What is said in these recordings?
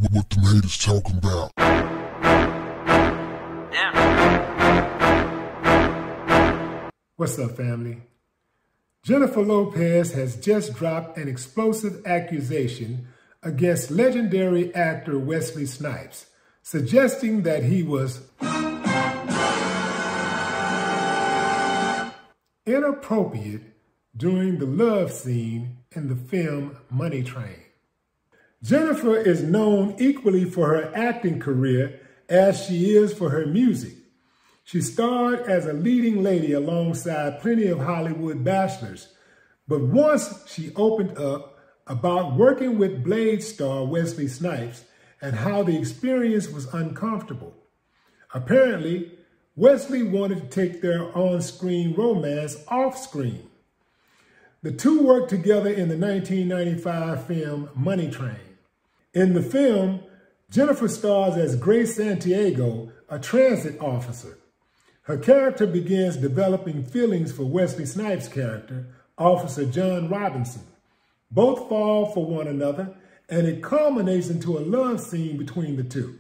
What them haters talking about? What's up, family? Jennifer Lopez has just dropped an explosive accusation against legendary actor Wesley Snipes, suggesting that he was inappropriate during the love scene in the film Money Train. Jennifer is known equally for her acting career as she is for her music. She starred as a leading lady alongside plenty of Hollywood bachelors, but once she opened up about working with Blade star Wesley Snipes and how the experience was uncomfortable. Apparently, Wesley wanted to take their on-screen romance off-screen. The two worked together in the 1995 film Money Train. In the film, Jennifer stars as Grace Santiago, a transit officer. Her character begins developing feelings for Wesley Snipes' character, Officer John Robinson. Both fall for one another, and it culminates into a love scene between the two.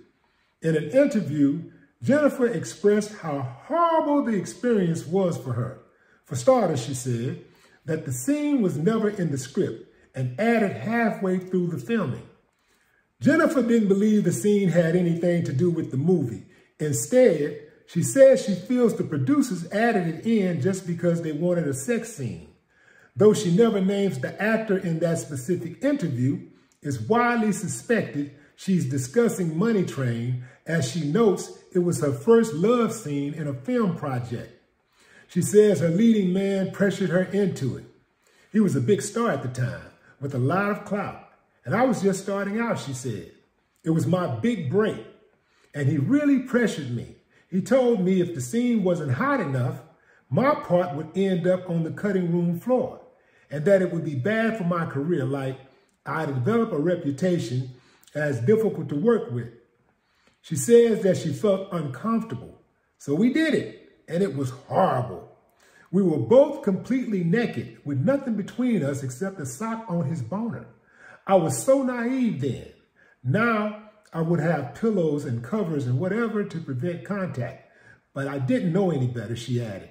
In an interview, Jennifer expressed how horrible the experience was for her. For starters, she said that the scene was never in the script and added halfway through the filming. Jennifer didn't believe the scene had anything to do with the movie. Instead, she says she feels the producers added it in just because they wanted a sex scene. Though she never names the actor in that specific interview, it's widely suspected she's discussing Money Train, as she notes it was her first love scene in a film project. She says her leading man pressured her into it. He was a big star at the time, with a lot of clout. And I was just starting out, she said. It was my big break, and he really pressured me. He told me if the scene wasn't hot enough, my part would end up on the cutting room floor, and that it would be bad for my career, like I'd develop a reputation as difficult to work with. She says that she felt uncomfortable, so we did it, and it was horrible. We were both completely naked, with nothing between us except a sock on his boner. I was so naive then. Now I would have pillows and covers and whatever to prevent contact, but I didn't know any better, she added.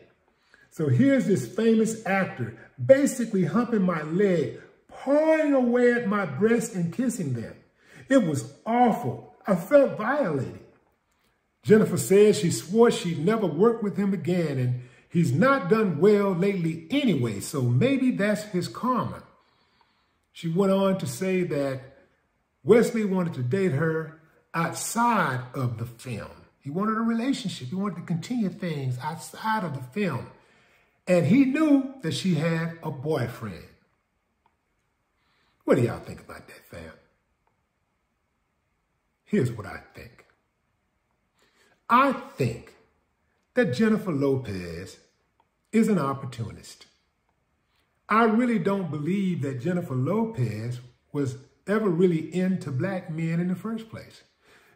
So here's this famous actor basically humping my leg, pawing away at my breasts and kissing them. It was awful. I felt violated. Jennifer says she swore she'd never work with him again, and he's not done well lately anyway, so maybe that's his karma. She went on to say that Wesley wanted to date her outside of the film. He wanted a relationship. He wanted to continue things outside of the film. And he knew that she had a boyfriend. What do y'all think about that, fam? Here's what I think. I think that Jennifer Lopez is an opportunist. I really don't believe that Jennifer Lopez was ever really into black men in the first place.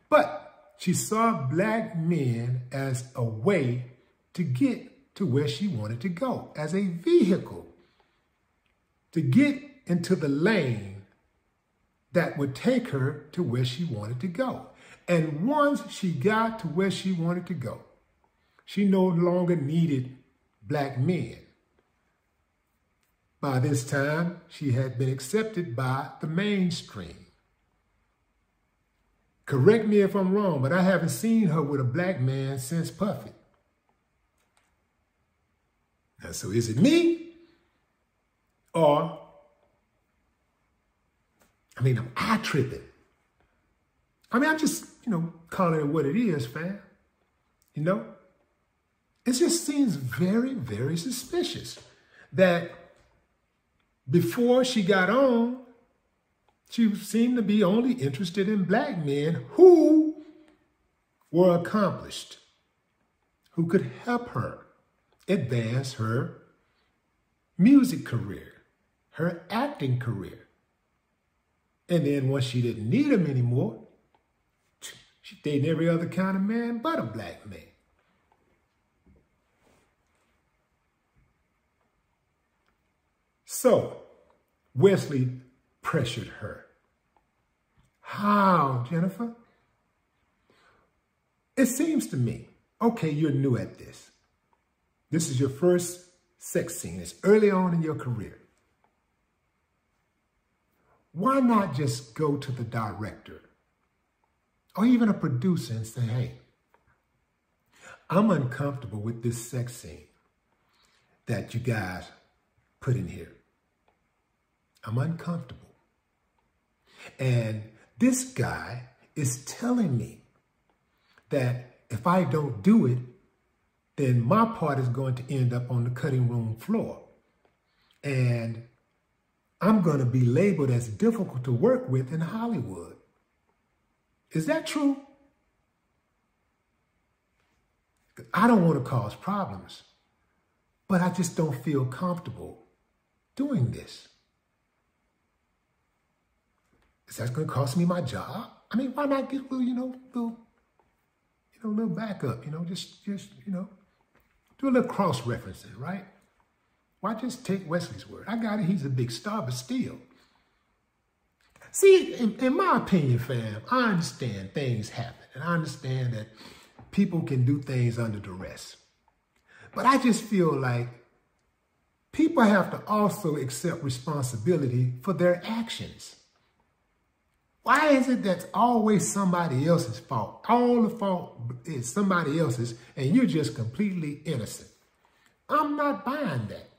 But she saw black men as a way to get to where she wanted to go, as a vehicle to get into the lane that would take her to where she wanted to go. And once she got to where she wanted to go, she no longer needed black men. By this time, she had been accepted by the mainstream. Correct me if I'm wrong, but I haven't seen her with a black man since Puffy. Now, so is it me? Or, am I tripping? I'm just, calling it what it is, fam. It just seems very, very suspicious that before she got on, she seemed to be only interested in black men who were accomplished, who could help her advance her music career, her acting career. And then once she didn't need him anymore, she dated every other kind of man but a black man. So Wesley pressured her. How, Jennifer? It seems to me, okay, you're new at this. This is your first sex scene. It's early on in your career. Why not just go to the director or even a producer and say, hey, I'm uncomfortable with this sex scene that you guys put in here. I'm uncomfortable. And this guy is telling me that if I don't do it, then my part is going to end up on the cutting room floor. And I'm going to be labeled as difficult to work with in Hollywood. Is that true? I don't want to cause problems, but I just don't feel comfortable doing this. Is that going to cost me my job? I mean, why not get a little, little backup, just do a little cross-referencing, right? Why just take Wesley's word? I got it. He's a big star, but still. See, in my opinion, fam, I understand things happen. And I understand that people can do things under duress. But I just feel like people have to also accept responsibility for their actions. Why is it that's always somebody else's fault? All the fault is somebody else's, and you're just completely innocent. I'm not buying that.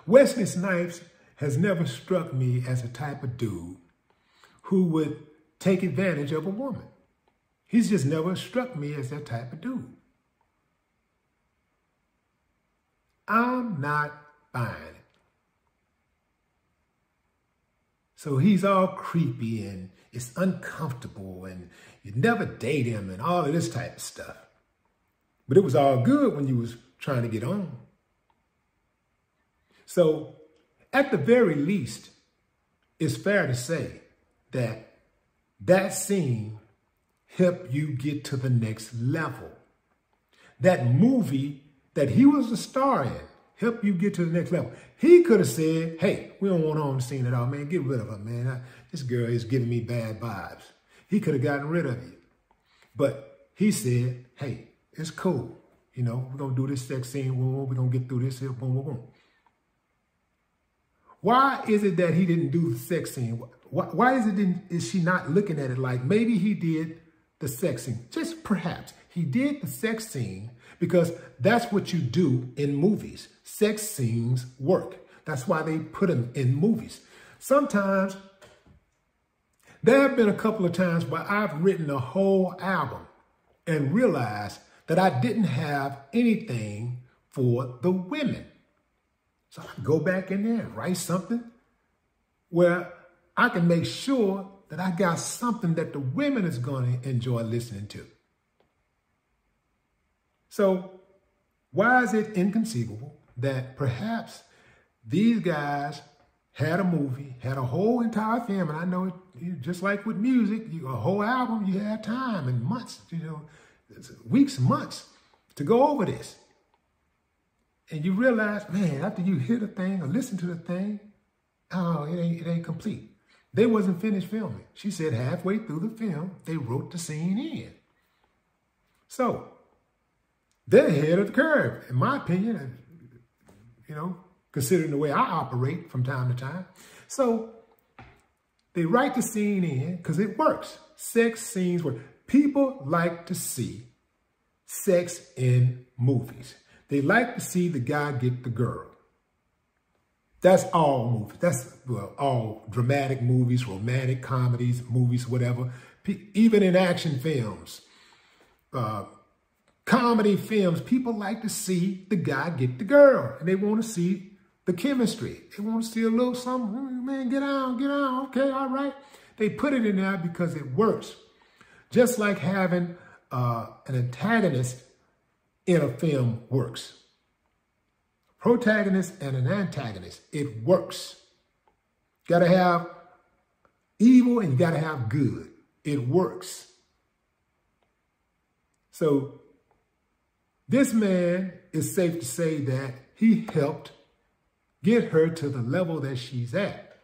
Wesley Snipes has never struck me as a type of dude who would take advantage of a woman. He's just never struck me as that type of dude. I'm not buying it. So he's all creepy and it's uncomfortable and you never date him and all of this type of stuff. But it was all good when you was trying to get on. So at the very least, it's fair to say that that scene helped you get to the next level. That movie that he was a star in helped you get to the next level. He could have said, hey, we don't want her on the scene at all, man. Get rid of her, man. This girl is giving me bad vibes. He could have gotten rid of you. But he said, hey, it's cool. We're going to do this sex scene. We're going to get through this here. Boom, boom, boom. Why is it that he didn't do the sex scene? Why is she not looking at it like maybe he did the sex scene? Just perhaps. He did the sex scene because that's what you do in movies. Sex scenes work. That's why they put them in movies. Sometimes, there have been a couple of times where I've written a whole album and realized that I didn't have anything for the women. So I go back in there and write something where I can make sure that I got something that the women is going to enjoy listening to. So why is it inconceivable that perhaps these guys had a movie, had a whole entire film, and I know it, just like with music, a whole album, you have time and months, weeks, months to go over this. And you realize, man, after you hear the thing or listen to the thing, oh, it ain't complete. They wasn't finished filming. She said halfway through the film, they wrote the scene in. So they're ahead of the curve, in my opinion, considering the way I operate from time to time. So they write the scene in because it works. Sex scenes work. People like to see sex in movies. They like to see the guy get the girl. That's all movies. That's all dramatic movies, romantic comedies, movies, whatever. Even in action films, comedy films, people like to see the guy get the girl. And they want to see the chemistry. They want to see a little something. Man, get on. Okay, all right. They put it in there because it works. Just like having an antagonist in a film works. Protagonist and an antagonist, it works. You gotta have evil and you gotta have good. It works. So this man is safe to say that he helped get her to the level that she's at.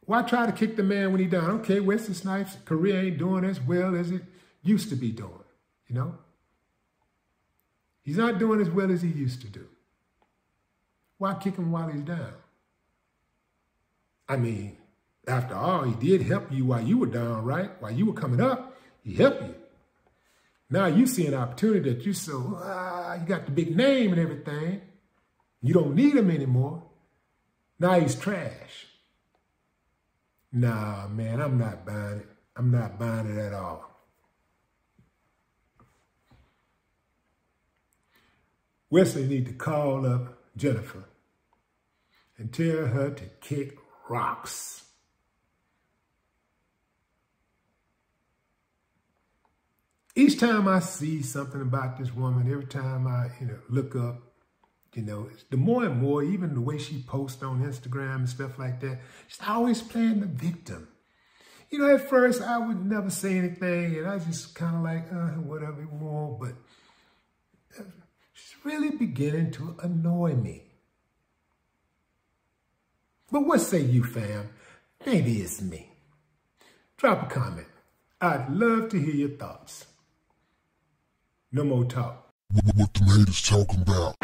Why try to kick the man when he's down? Okay, Wesley Snipes' career ain't doing as well as it used to be doing, you know? He's not doing as well as he used to do. Why kick him while he's down? I mean, after all, he did help you while you were down, right? While you were coming up, he helped you. Now you see an opportunity that you you got the big name and everything. You don't need him anymore. Now he's trash. Nah, man, I'm not buying it. I'm not buying it at all. Wesley need to call up Jennifer and tell her to kick rocks. Each time I see something about this woman, every time I look up, the more and more, even the way she posts on Instagram and stuff like that, she's always playing the victim. At first I would never say anything, and I just kind of like, whatever you want, but she's really beginning to annoy me. But what say you, fam? Maybe it's me. Drop a comment. I'd love to hear your thoughts. No more talk. What the haters talking about?